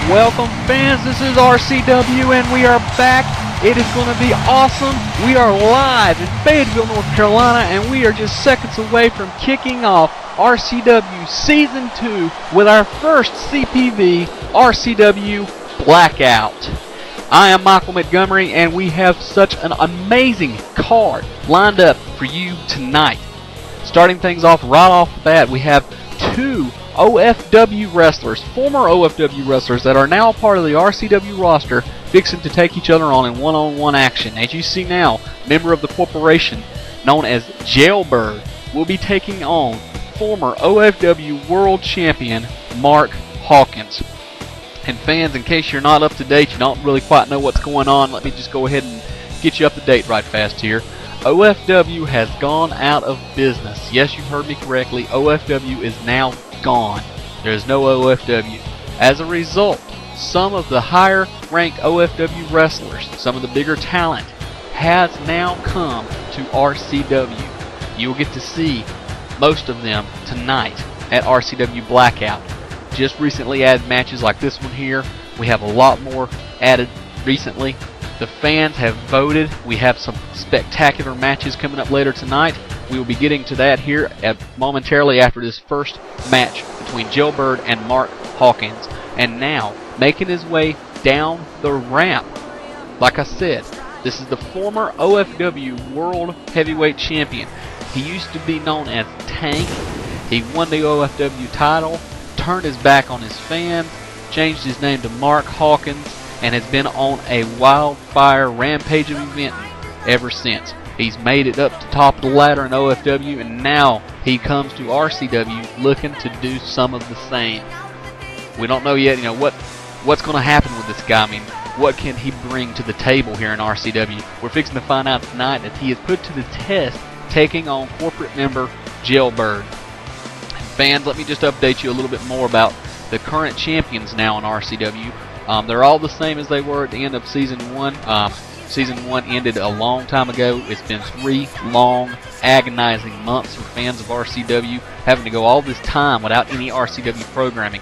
Welcome fans, this is RCW and we are back. It is going to be awesome. We are live in Fayetteville, North Carolina, and we are just seconds away from kicking off RCW Season 2 with our first CPV RCW Blackout. I am Michael Montgomery and we have such an amazing card lined up for you tonight. Starting things off right off the bat, we have two OFW wrestlers, former OFW wrestlers that are now part of the RCW roster, fixing to take each other on in one-on-one action. As you see now, member of the corporation known as Jailbird will be taking on former OFW World Champion Mark Hawkins. And fans, in case you're not up to date, you don't really quite know what's going on, let me just go ahead and get you up to date right fast here. OFW has gone out of business. Yes, you heard me correctly. OFW is now gone. There's no OFW. As a result, some of the higher ranked OFW wrestlers, some of the bigger talent, has now come to RCW. You will get to see most of them tonight at RCW Blackout. Just recently added matches like this one here. We have a lot more added recently. The fans have voted. We have some spectacular matches coming up later tonight. We will be getting to that here momentarily after this first match between Jailbird and Mark Hawkins. And now, making his way down the ramp, like I said, this is the former OFW World Heavyweight Champion. He used to be known as Tank. He won the OFW title, turned his back on his fans, changed his name to Mark Hawkins, and has been on a wildfire rampage of event ever since. He's made it up to top of the ladder in OFW, and now he comes to RCW looking to do some of the same. We don't know yet, what's going to happen with this guy. I mean, what can he bring to the table here in RCW? We're fixing to find out tonight that he is put to the test taking on corporate member Jailbird. Fans, let me just update you a little bit more about the current champions now in RCW. They're all the same as they were at the end of Season 1. Season 1 ended a long time ago. It's been 3 long, agonizing months for fans of RCW, having to go all this time without any RCW programming.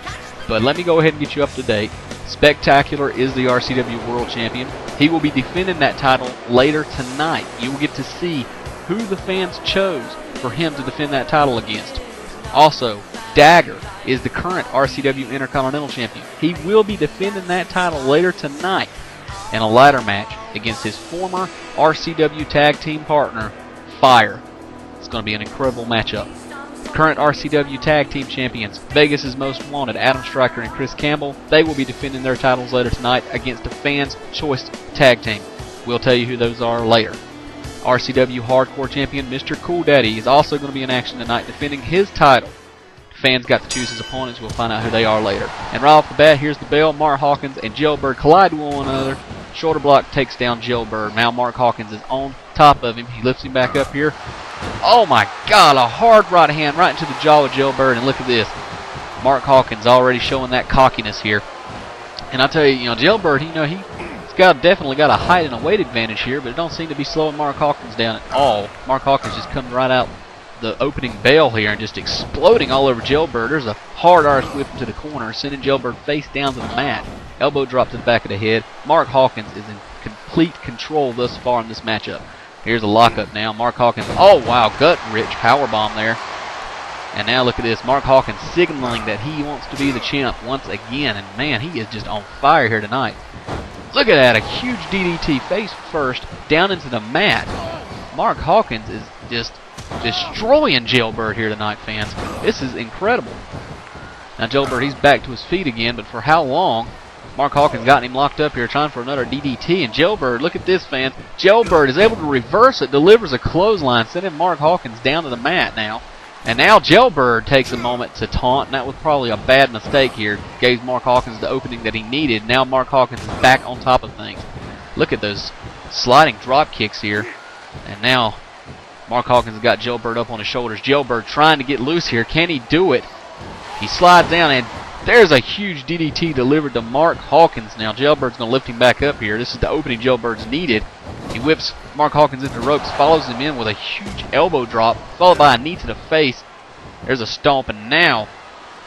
But let me go ahead and get you up to date. Spectacular is the RCW World Champion. He will be defending that title later tonight. You will get to see who the fans chose for him to defend that title against. Also, Dagger is the current RCW Intercontinental Champion. He will be defending that title later tonight in a ladder match against his former RCW tag team partner, Fire. It's going to be an incredible matchup. Current RCW tag team champions, Vegas' Most Wanted, Adam Stryker and Chris Campbell, they will be defending their titles later tonight against the Fans' Choice tag team. We'll tell you who those are later. RCW Hardcore Champion Mr. Cool Daddy is also going to be in action tonight defending his title. Fans got to choose his opponents. We'll find out who they are later. And right off the bat, here's the bell. Mark Hawkins and Jailbird collide with one another. Shoulder block takes down Jailbird. Now Mark Hawkins is on top of him. He lifts him back up here. Oh my God, a hard right hand right into the jaw of Jailbird. And look at this. Mark Hawkins already showing that cockiness here. And I tell you, Jailbird, he's definitely got a height and a weight advantage here, but it don't seem to be slowing Mark Hawkins down at all. Mark Hawkins just coming right out the opening bell here and just exploding all over Jailbird. There's a hard arse whip to the corner, sending Jailbird face down to the mat. Elbow drop to the back of the head. Mark Hawkins is in complete control thus far in this matchup. Here's a lockup now. Mark Hawkins, oh wow, gut-rich powerbomb there. And now look at this. Mark Hawkins signaling that he wants to be the champ once again. And man, he is just on fire here tonight. Look at that, a huge DDT face first down into the mat. Mark Hawkins is just destroying Jailbird here tonight, fans. This is incredible. Now Jailbird, he's back to his feet again, but for how long? Mark Hawkins got him locked up here trying for another DDT, and Jailbird, look at this, fans. Jailbird is able to reverse it, delivers a clothesline, sending Mark Hawkins down to the mat now. And now Jailbird takes a moment to taunt, and that was probably a bad mistake here. Gave Mark Hawkins the opening that he needed. Now Mark Hawkins is back on top of things. Look at those sliding drop kicks here. And now Mark Hawkins has got Jailbird up on his shoulders. Jailbird trying to get loose here. Can he do it? He slides down, and there's a huge DDT delivered to Mark Hawkins. Now Jailbird's going to lift him back up here. This is the opening Jailbird's needed. He whips Mark Hawkins into the ropes, follows him in with a huge elbow drop, followed by a knee to the face. There's a stomp, and now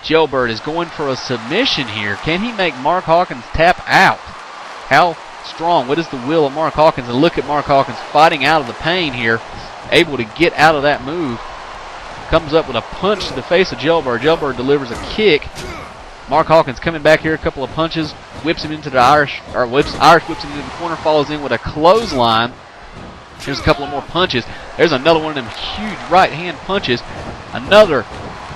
Jailbird is going for a submission here. Can he make Mark Hawkins tap out? How strong? What is the will of Mark Hawkins? And look at Mark Hawkins fighting out of the pain here, able to get out of that move. Comes up with a punch to the face of Jailbird. Jailbird delivers a kick. Mark Hawkins coming back here, a couple of punches, whips him into the Irish whips him into the corner, follows in with a clothesline. Here's a couple of more punches. There's another one of them huge right hand punches. Another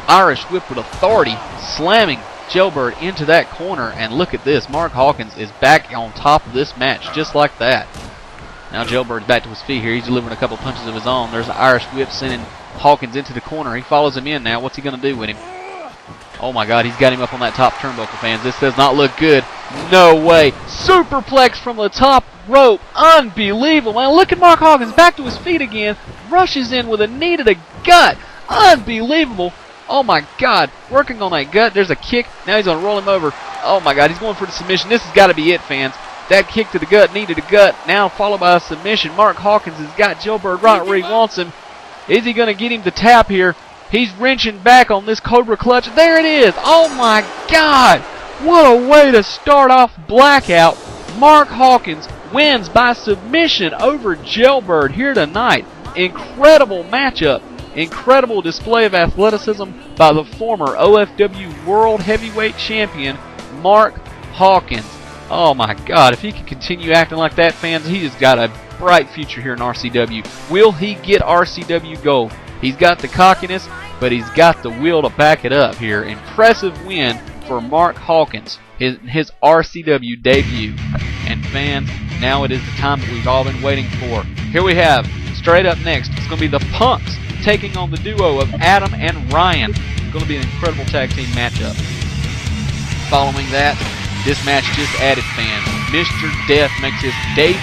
Irish whip with authority, slamming Jailbird into that corner. And look at this, Mark Hawkins is back on top of this match just like that. Now Jailbird's back to his feet here. He's delivering a couple of punches of his own. There's an Irish whip sending Hawkins into the corner. He follows him in now. What's he going to do with him? Oh my God, he's got him up on that top turnbuckle, fans. This does not look good. No way. Superplex from the top rope. Unbelievable. Man, look at Mark Hawkins back to his feet again. Rushes in with a knee to the gut. Unbelievable. Oh my God. Working on that gut. There's a kick. Now he's going to roll him over. Oh my God, he's going for the submission. This has got to be it, fans. That kick to the gut, knee to the gut, now followed by a submission. Mark Hawkins has got Jailbird right where he wants him. Is he going to get him to tap here? He's wrenching back on this Cobra Clutch. There it is. Oh my God. What a way to start off Blackout. Mark Hawkins wins by submission over Jailbird here tonight. Incredible matchup. Incredible display of athleticism by the former OFW World Heavyweight Champion, Mark Hawkins. Oh my God, if he can continue acting like that, fans, he has got a bright future here in RCW. Will he get RCW gold? He's got the cockiness, but he's got the will to back it up here. Impressive win for Mark Hawkins, his RCW debut. And fans, now it is the time that we've all been waiting for. Here we have, straight up next, it's going to be the Punks taking on the duo of Adam and Ryan. It's going to be an incredible tag team matchup. Following that, this match just added, fans. Mr. Death makes his debut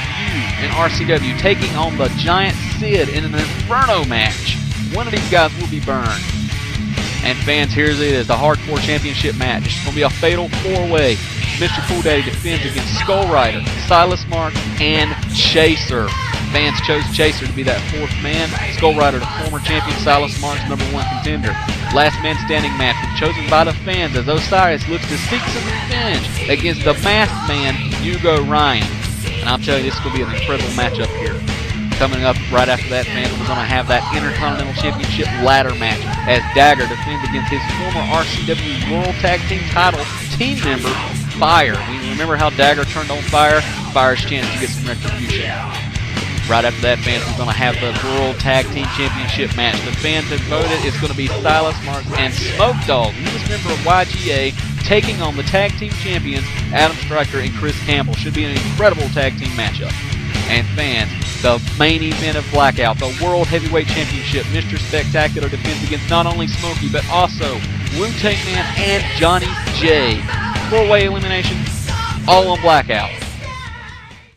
in RCW, taking on the Giant Sid in an Inferno match. One of these guys will be burned. And fans, here's it is, the Hardcore Championship match. It's going to be a fatal four-way. Mr. Cool Daddy defends against Skull Rider, Silas Marks, and Chaser. Fans chose Chaser to be that fourth man. Skull Rider, the former champion, Silas Marks, #1 contender. Last man standing match was chosen by the fans as Osiris looks to seek some revenge against the masked man, Hugo Ryan. And I'll tell you, this is going to be an incredible matchup here. Coming up right after that, fans, we're going to have that Intercontinental Championship ladder match as Dagger defends against his former RCW World Tag Team title team member, Fire. We remember how Dagger turned on Fire? Fire's chance to get some retribution. Right after that, fans, we're going to have the World Tag Team Championship match. The fans have voted it's going to be Silas Marks and Smoke Dog, newest member of YGA, taking on the Tag Team Champions, Adam Stryker and Chris Campbell. Should be an incredible tag team matchup. And fans, the main event of Blackout, the World Heavyweight Championship, Mr. Spectacular defends against not only Smokey, but also Wu-Tang Man and Johnny J. Four-way elimination, all on Blackout.